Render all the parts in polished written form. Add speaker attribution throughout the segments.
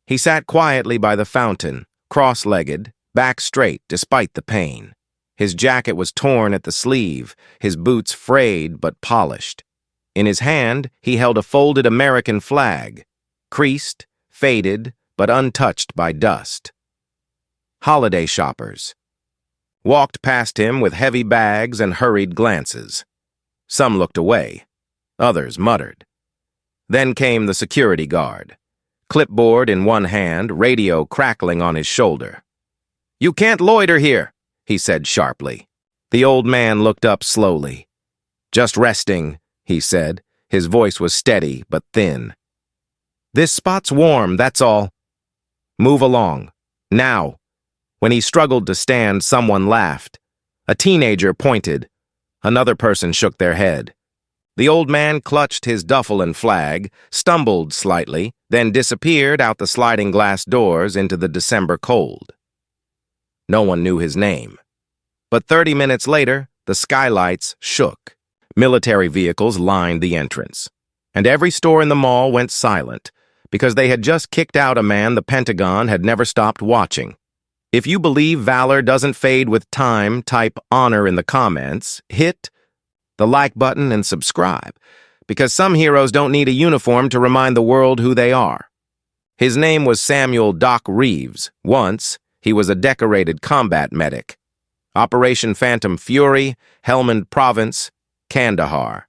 Speaker 1: He sat quietly by the fountain, cross-legged, back straight despite the pain. His jacket was torn at the sleeve, his boots frayed but polished. In his hand, he held a folded American flag, creased, faded, but untouched by dust. Holiday shoppers walked past him with heavy bags and hurried glances. Some looked away. Others muttered. Then came the security guard, clipboard in one hand, radio crackling on his shoulder. "You can't loiter here," he said sharply. The old man looked up slowly. "Just resting," he said. His voice was steady but thin. "This spot's warm, that's all. Move along. Now." When he struggled to stand, someone laughed. A teenager pointed. Another person shook their head. The old man clutched his duffel and flag, stumbled slightly, then disappeared out the sliding glass doors into the December cold. No one knew his name. But 30 minutes later, the skylights shook. Military vehicles lined the entrance. And every store in the mall went silent, because they had just kicked out a man the Pentagon had never stopped watching. If you believe valor doesn't fade with time, type honor in the comments, hit the like button and subscribe, because some heroes don't need a uniform to remind the world who they are. His name was Samuel Doc Reeves. Once, he was a decorated combat medic. Operation Phantom Fury, Helmand Province, Kandahar.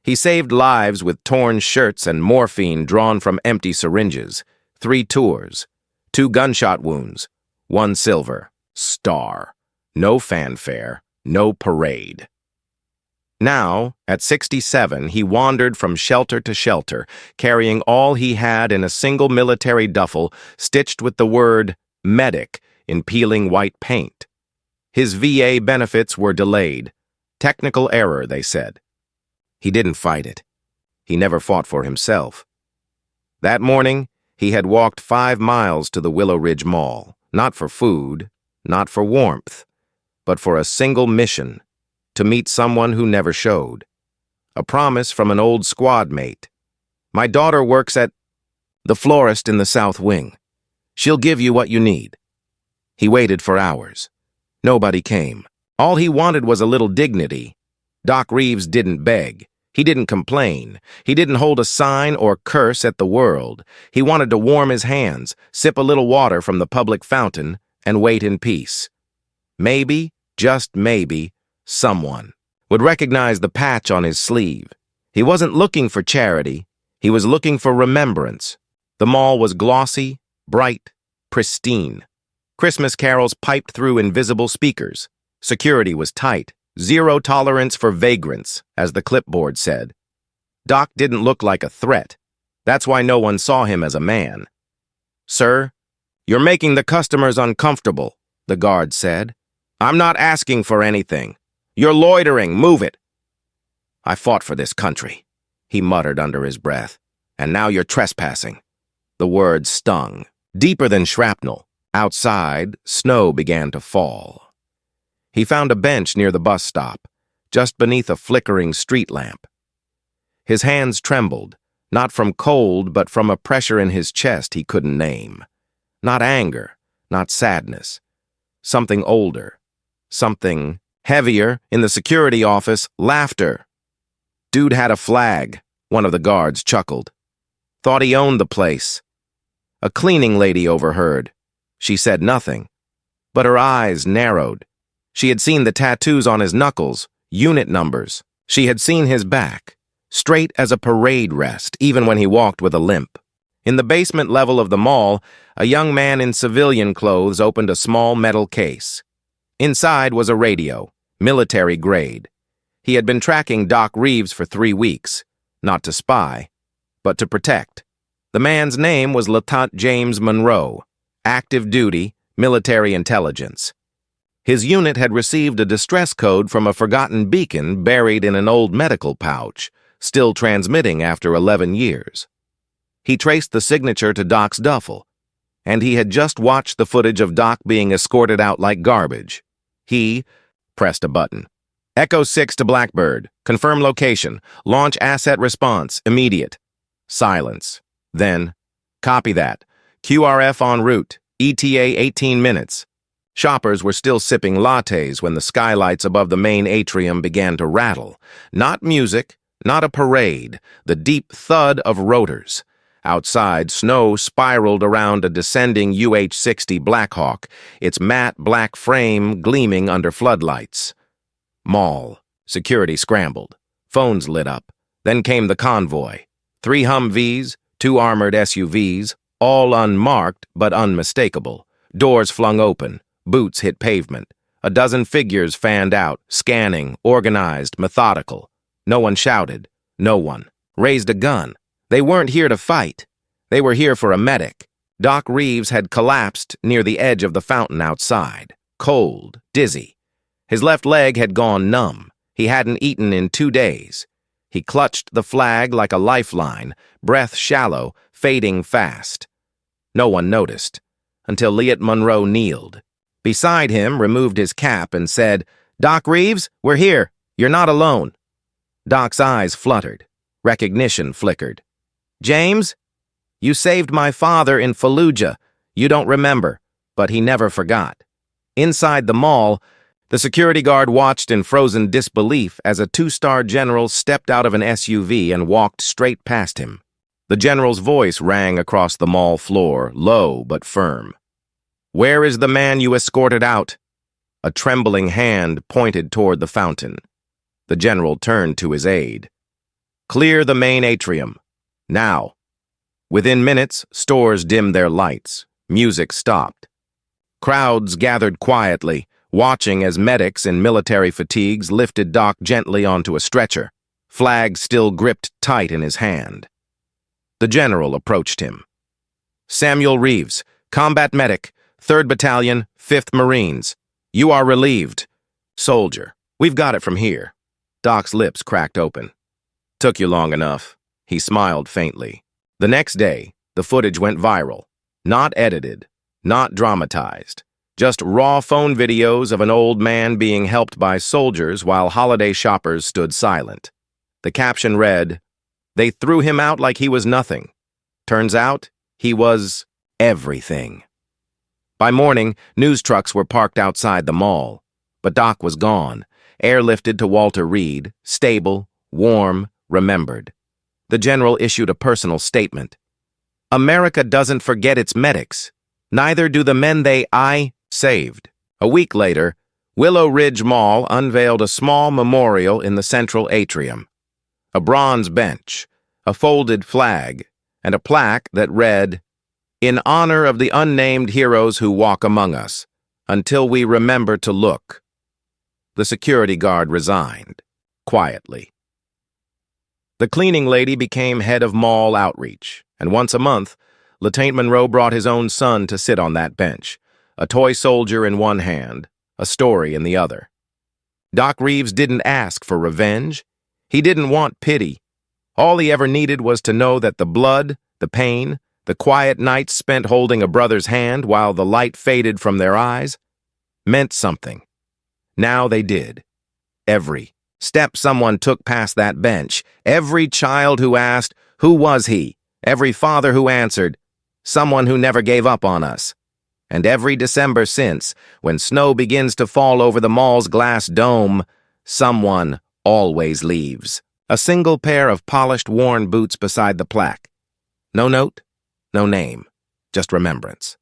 Speaker 1: He saved lives with torn shirts and morphine drawn from empty syringes. 3 tours, 2 gunshot wounds, 1 silver star. No fanfare, no parade. Now, at 67, he wandered from shelter to shelter, carrying all he had in a single military duffel stitched with the word medic in peeling white paint. His VA benefits were delayed. Technical error, they said. He didn't fight it. He never fought for himself. That morning, he had walked 5 miles to the Willow Ridge Mall. Not for food, not for warmth, but for a single mission, to meet someone who never showed. A promise from an old squad mate. "My daughter works at the florist in the South Wing. She'll give you what you need." He waited for hours. Nobody came. All he wanted was a little dignity. Doc Reeves didn't beg. He didn't complain. He didn't hold a sign or curse at the world. He wanted to warm his hands, sip a little water from the public fountain, and wait in peace. Maybe, just maybe, someone would recognize the patch on his sleeve. He wasn't looking for charity. He was looking for remembrance. The mall was glossy, bright, pristine. Christmas carols piped through invisible speakers. Security was tight. Zero tolerance for vagrants, as the clipboard said. Doc didn't look like a threat. That's why no one saw him as a man. "Sir, you're making the customers uncomfortable," the guard said. "I'm not asking for anything. You're loitering. Move it." "I fought for this country," he muttered under his breath. "And now you're trespassing." The word stung, deeper than shrapnel. Outside, snow began to fall. He found a bench near the bus stop, just beneath a flickering street lamp. His hands trembled, not from cold, but from a pressure in his chest he couldn't name. Not anger, not sadness. Something older, something heavier. In the security office, laughter. "Dude had a flag," one of the guards chuckled. "Thought he owned the place." A cleaning lady overheard. She said nothing, but her eyes narrowed. She had seen the tattoos on his knuckles, unit numbers. She had seen his back, straight as a parade rest, even when he walked with a limp. In the basement level of the mall, a young man in civilian clothes opened a small metal case. Inside was a radio, military grade. He had been tracking Doc Reeves for 3 weeks, not to spy, but to protect. The man's name was Lieutenant James Monroe, active duty, military intelligence. His unit had received a distress code from a forgotten beacon buried in an old medical pouch, still transmitting after 11 years. He traced the signature to Doc's duffel, and he had just watched the footage of Doc being escorted out like garbage. He pressed a button. "Echo 6 to Blackbird. Confirm location. Launch asset response. Immediate." Silence. Then, "Copy that. QRF en route. ETA 18 minutes. Shoppers were still sipping lattes when the skylights above the main atrium began to rattle. Not music, not a parade, the deep thud of rotors. Outside, snow spiraled around a descending UH-60 Blackhawk, its matte black frame gleaming under floodlights. Mall. Security scrambled. Phones lit up. Then came the convoy. 3 Humvees, 2 armored SUVs, all unmarked but unmistakable. Doors flung open. Boots hit pavement. A dozen figures fanned out, scanning, organized, methodical. No one shouted. No one raised a gun. They weren't here to fight. They were here for a medic. Doc Reeves had collapsed near the edge of the fountain outside, cold, dizzy. His left leg had gone numb. He hadn't eaten in 2 days. He clutched the flag like a lifeline, breath shallow, fading fast. No one noticed, until Lieutenant Monroe kneeled. Beside him, removed his cap and said, "Doc Reeves, we're here. You're not alone." Doc's eyes fluttered. Recognition flickered. "James, you saved my father in Fallujah. You don't remember, but he never forgot." Inside the mall, the security guard watched in frozen disbelief as a 2-star general stepped out of an SUV and walked straight past him. The general's voice rang across the mall floor, low but firm. "Where is the man you escorted out?" A trembling hand pointed toward the fountain. The general turned to his aide. "Clear the main atrium. Now." Within minutes, stores dimmed their lights. Music stopped. Crowds gathered quietly, watching as medics in military fatigues lifted Doc gently onto a stretcher, flag still gripped tight in his hand. The general approached him. "Samuel Reeves, combat medic, 3rd Battalion, 5th Marines. You are relieved." "Soldier, we've got it from here." Doc's lips cracked open. "Took you long enough." He smiled faintly. The next day, the footage went viral. Not edited, not dramatized. Just raw phone videos of an old man being helped by soldiers while holiday shoppers stood silent. The caption read, "They threw him out like he was nothing. Turns out, he was everything." By morning, news trucks were parked outside the mall. But Doc was gone, airlifted to Walter Reed, stable, warm, remembered. The general issued a personal statement. "America doesn't forget its medics. Neither do the men they saved." A week later, Willow Ridge Mall unveiled a small memorial in the central atrium. A bronze bench, a folded flag, and a plaque that read, "In honor of the unnamed heroes who walk among us, until we remember to look." The security guard resigned, quietly. The cleaning lady became head of mall outreach, and once a month, Lieutenant Monroe brought his own son to sit on that bench, a toy soldier in one hand, a story in the other. Doc Reeves didn't ask for revenge. He didn't want pity. All he ever needed was to know that the blood, the pain, the quiet nights spent holding a brother's hand while the light faded from their eyes, meant something. Now they did. Every step someone took past that bench, every child who asked, "Who was he?" Every father who answered, "Someone who never gave up on us." And every December since, when snow begins to fall over the mall's glass dome, someone always leaves. A single pair of polished, worn boots beside the plaque. No note, no name, just remembrance.